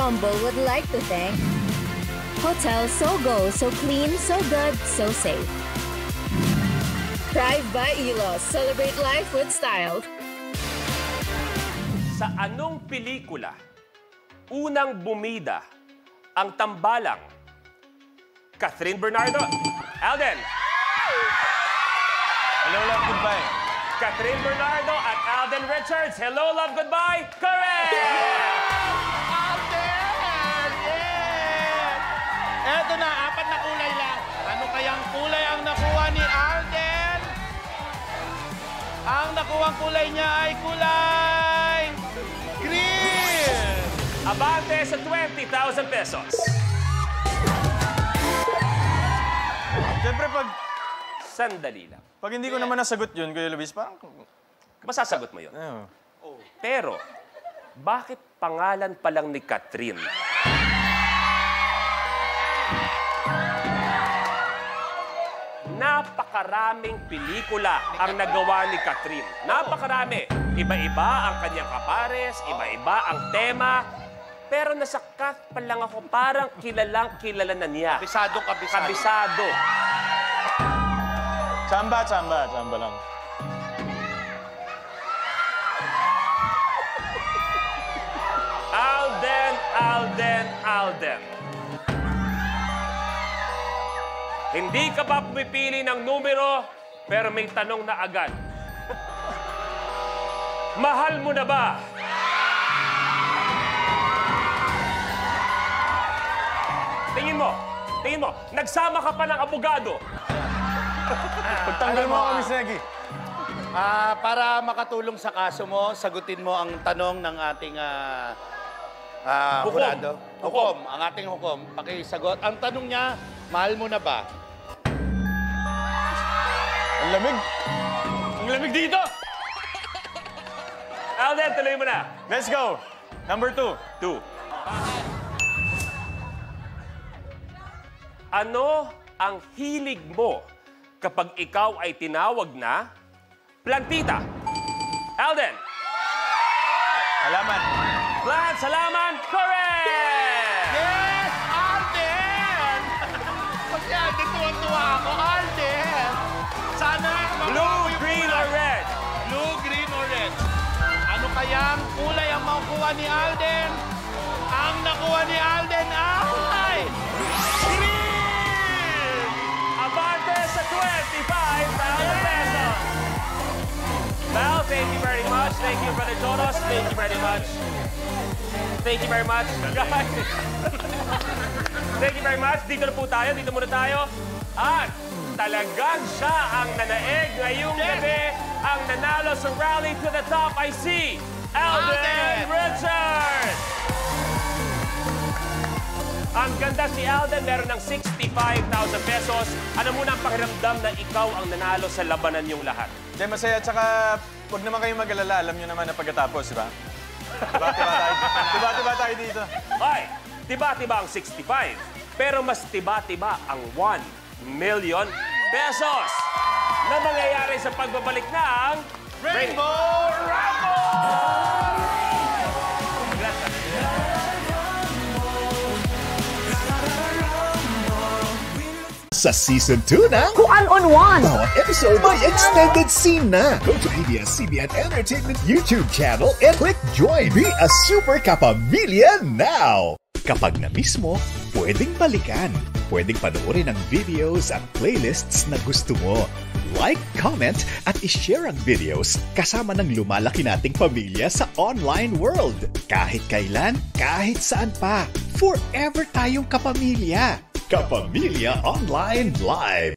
Rumble would like to thank Hotel Sogo, so clean, so good, so safe. Thrive by Elos, celebrate life with style. Sa anong pelikula unang bumida ang tambalang Catherine Bernardo? Alden. Hello, love, goodbye. Catherine Bernardo at Alden Richards. Hello, love, goodbye. Correct! Alden! Yes! Eto na, 4 na kulay lang. Ano kayang kulay ang nakuha ni Alden? Ang nakuhang kulay niya ay kulay green! Abante sa 20,000 pesos. Siyempre, Sandali lang. pag hindi ko naman nasagot yun, Kuya Luis, parang... Masasagot mo yun. Pero, bakit pangalan pa lang ni Catherine? Napakaraming pelikula ang nagawa ni Catherine. Napakarami. Iba-iba ang kanyang kapares, iba-iba ang tema. Pero nasa cast pa lang ako, parang kilalang-kilala na niya. Kabisado. Kabisado. Chamba lang. Alden. Hindi ka pa pumipili ng numero, pero may tanong na agad. Mahal mo na ba? Tingin mo, nagsama ka pa ng abogado. Pagtanggal mo ako, Miss Negi. Para makatulong sa kaso mo, sagutin mo ang tanong ng ating Hukom. hurado. Hukom. Ang ating hukom. Pakisagot. Ang tanong niya, mahal mo na ba? Ang lamig. Ang lamig dito! Alden, tuloy mo na. Let's go. Number 2. 2. Ano ang hilig mo kapag ikaw ay tinawag na plantita? Alden. Halaman. Plant, salaman, correct! Yes! Alden! Pag Alden, tuwan-tuwa ako. Alden! Sana Blue, green, or red? Blue, green, or red? Ano kayang kulay ang makukuha ni Alden? Ang nakuha ni Alden ay... green! Abante sa 25,000 pesos. Val, thank you very much. Thank you, Brother Toros. Thank you very much. Thank you very much, guys. Thank you very much. Dito na po tayo. Dito muna tayo. At talagang siya ang nanaeg ngayong gabi. Ang nanalo sa Rally to the Top ay si Alden Richards. Ang ganda si Alden, meron ng 65,000 pesos. Ano muna ang pakiramdam na ikaw ang nanalo sa labanan yung lahat? Hindi, masaya. Tsaka, huwag naman kayong mag-alala. Alam nyo naman na pagkatapos, di ba? Tiba-tiba tayo dito. Ay, tiba-tiba ang 65. Pero mas tiba-tiba ang 1 million pesos na mangyayari sa pagbabalik ng Rainbow Rumble! Sa Season 2 ng Kuan on One. bawat episode may extended scene na. Go to ABS-CBN Entertainment YouTube channel and click join. Be a Super Kapamilya now! Kapag na-miss mo, pwedeng balikan. Pwedeng panoorin ang videos at playlists na gusto mo. Like, comment, at ishare ang videos kasama ng lumalaki nating pamilya sa online world. Kahit kailan, kahit saan pa. Forever tayong kapamilya. Kapamilya Online Live.